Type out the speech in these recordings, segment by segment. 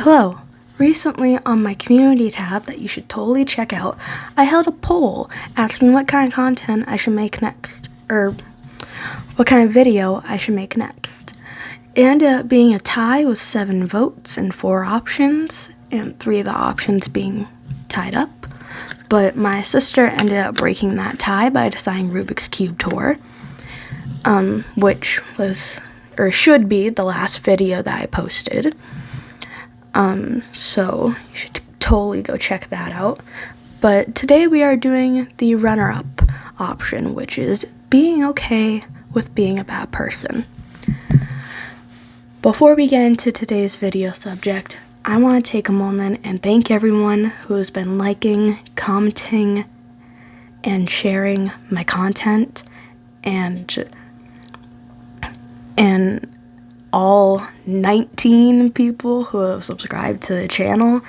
Hello. Recently on my community tab that you should totally check out, I held a poll asking what kind of content I should make next, or what kind of video I should make next. It ended up being a tie with 7 votes and 4 options, and 3 of the options being tied up. But my sister ended up breaking that tie by deciding Rubik's Cube Tour, which was, or should be, the last video that I posted. So you should totally go check that out. But today we are doing the runner-up option, which is being okay with being a bad person. Before we get into today's video subject, I want to take a moment and thank everyone who has been liking, commenting, and sharing my content, and all 19 people who have subscribed to the channel.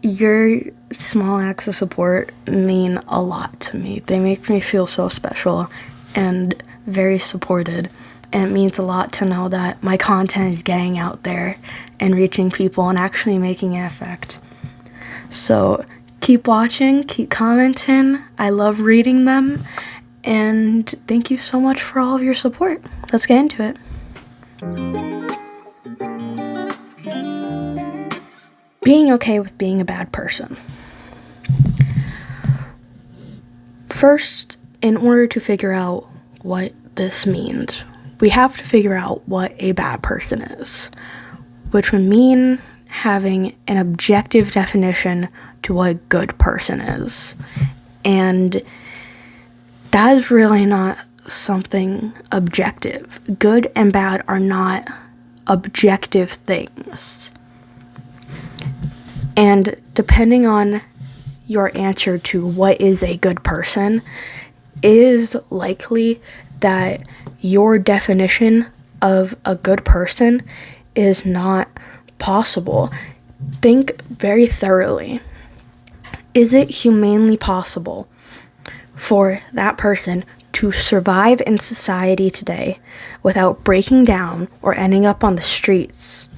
Your small acts of support mean a lot to me. They make me feel so special and very supported, and it means a lot to know that my content is getting out there and reaching people and actually making an effect. So keep watching, keep commenting. I love reading them, and thank you so much for all of your support. Let's get into it. Being okay with being a bad person. First, in order to figure out what this means, we have to figure out what a bad person is, which would mean having an objective definition to what a good person is. And that is really not something objective. Good and bad are not objective things. And depending on your answer to what is a good person, it is likely that your definition of a good person is not possible. Think very thoroughly. Is it humanely possible for that person to survive in society today without breaking down or ending up on the streets?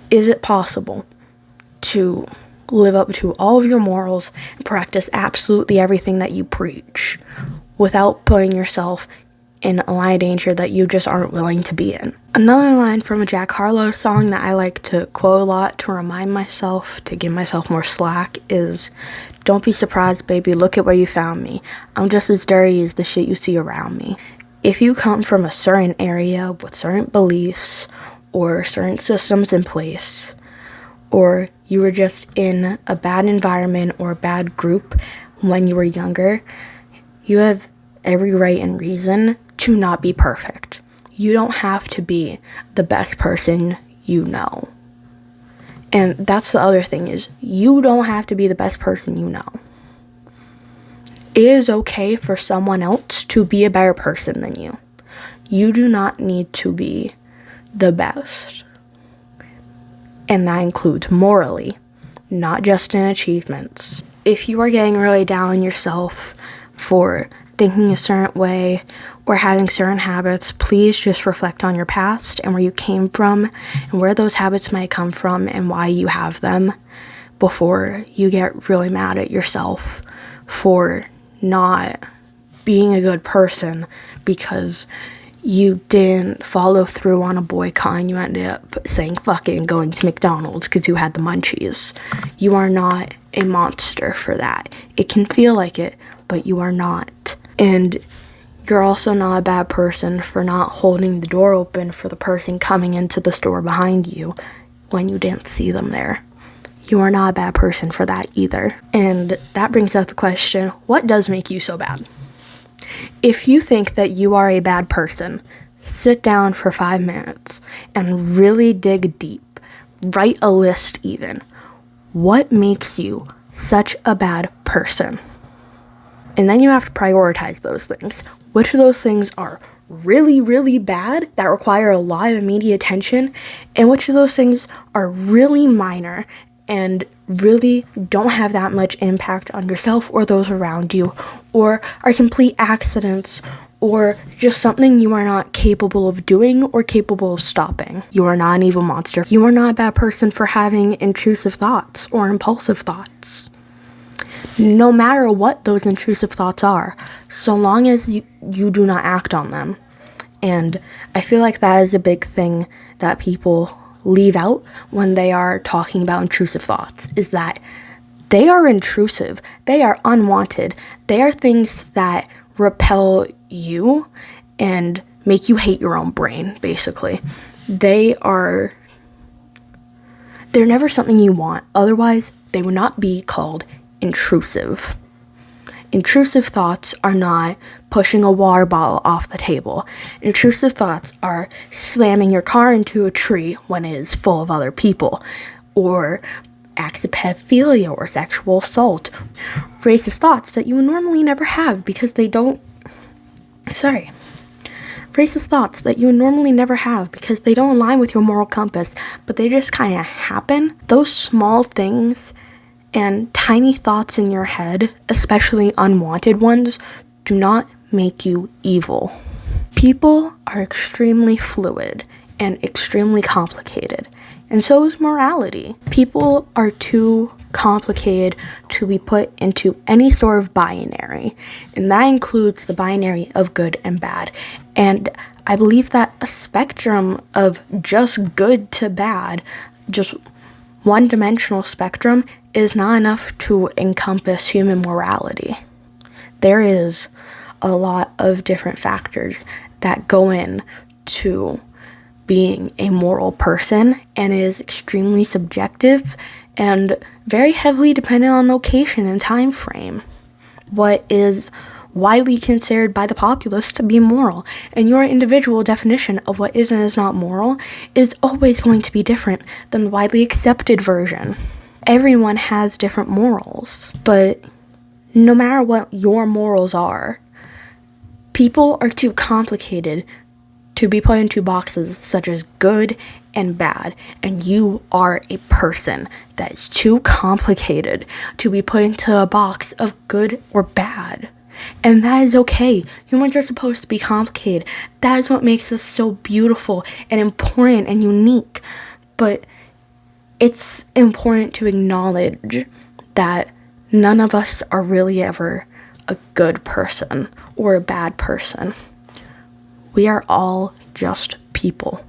Is it possible to live up to all of your morals and practice absolutely everything that you preach without putting yourself in a line of danger that you just aren't willing to be in? Another line from a Jack Harlow song that I like to quote a lot to remind myself, to give myself more slack, is, "Don't be surprised, baby, look at where you found me. I'm just as dirty as the shit you see around me." If you come from a certain area with certain beliefs or certain systems in place, or you were just in a bad environment or a bad group when you were younger, you have every right and reason to not be perfect. You don't have to be the best person you know. And that's the other thing, is you don't have to be the best person you know. It is okay for someone else to be a better person than you. You do not need to be the best. And that includes morally, not just in achievements. If you are getting really down on yourself for thinking a certain way or having certain habits, please just reflect on your past and where you came from and where those habits might come from and why you have them before you get really mad at yourself for not being a good person because you didn't follow through on a boycott and you ended up saying fuck it and going to McDonald's because you had the munchies. You are not a monster for that. It can feel like it, but you are not. And you're also not a bad person for not holding the door open for the person coming into the store behind you when you didn't see them there. You are not a bad person for that either. And that brings up the question, what does make you so bad? If you think that you are a bad person, sit down for 5 minutes and really dig deep. Write a list even. What makes you such a bad person? And then you have to prioritize those things. Which of those things are really, really bad that require a lot of immediate attention, and which of those things are really minor and really don't have that much impact on yourself or those around you, or are complete accidents or just something you are not capable of doing or capable of stopping. You are not an evil monster. You are not a bad person for having intrusive thoughts or impulsive thoughts. No matter what those intrusive thoughts are, so long as you do not act on them. And I feel like that is a big thing that people leave out when they are talking about intrusive thoughts, is that they are intrusive. They are unwanted. They are things that repel you and make you hate your own brain, basically. They're never something you want. Otherwise, they would not be called intrusive. Intrusive thoughts are not pushing a water bottle off the table. Intrusive thoughts are slamming your car into a tree when it is full of other people, or acts of pedophilia or sexual assault. Racist thoughts that you would normally never have because they don't... Racist thoughts that you would normally never have because they don't align with your moral compass, but they just kind of happen. Those small things and tiny thoughts in your head, especially unwanted ones, do not make you evil. People are extremely fluid and extremely complicated, and so is morality. People are too complicated to be put into any sort of binary, and that includes the binary of good and bad. And I believe that a spectrum of just good to bad, just one-dimensional spectrum, is not enough to encompass human morality. There is a lot of different factors that go in to being a moral person, and it is extremely subjective and very heavily dependent on location and time frame. What is widely considered by the populace to be moral, and your individual definition of what is and is not moral is always going to be different than the widely accepted version. Everyone has different morals, but no matter what your morals are, people are too complicated to be put into boxes such as good and bad, and you are a person that is too complicated to be put into a box of good or bad. And that is okay. Humans are supposed to be complicated. That is what makes us so beautiful and important and unique. But it's important to acknowledge that none of us are really ever a good person or a bad person. We are all just people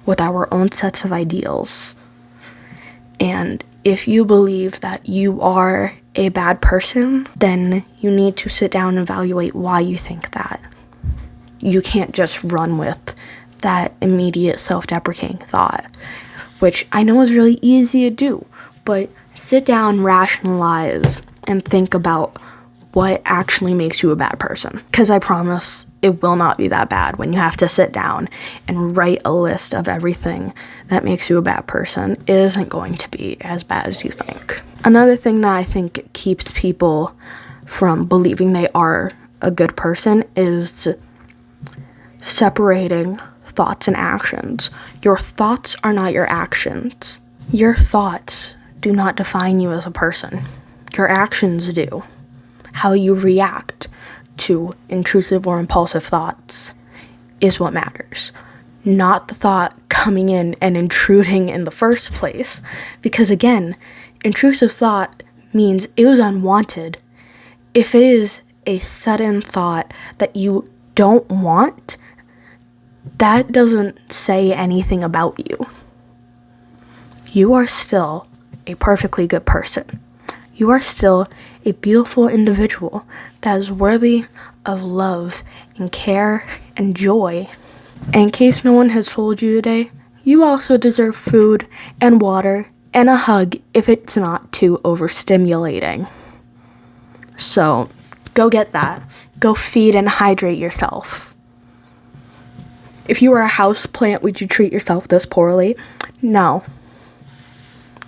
with our own sets of ideals. And if you believe that you are a bad person, then you need to sit down and evaluate why you think that. You can't just run with that immediate self-deprecating thought, which I know is really easy to do, but sit down, rationalize, and think about what actually makes you a bad person. Because I promise it will not be that bad when you have to sit down and write a list of everything that makes you a bad person. It isn't going to be as bad as you think. Another thing that I think keeps people from believing they are a good person is separating thoughts and actions. Your thoughts are not your actions. Your thoughts do not define you as a person. Your actions do. How you react to intrusive or impulsive thoughts is what matters, not the thought coming in and intruding in the first place. Because again, intrusive thought means it was unwanted. If it is a sudden thought that you don't want, that doesn't say anything about you. You are still a perfectly good person. You are still a beautiful individual that is worthy of love and care and joy. And in case no one has told you today, you also deserve food and water and a hug if it's not too overstimulating. So, go get that. Go feed and hydrate yourself. If you were a house plant, would you treat yourself this poorly? No.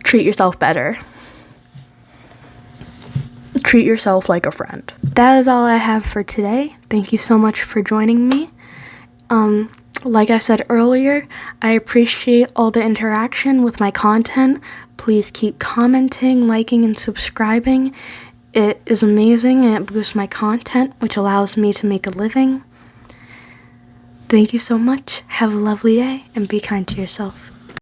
Treat yourself better. Treat yourself like a friend. That is all I have for today. Thank you so much for joining me. Like I said earlier, I appreciate all the interaction with my content. Please keep commenting, liking, and subscribing. It is amazing and it boosts my content, which allows me to make a living. Thank you so much. Have a lovely day and be kind to yourself.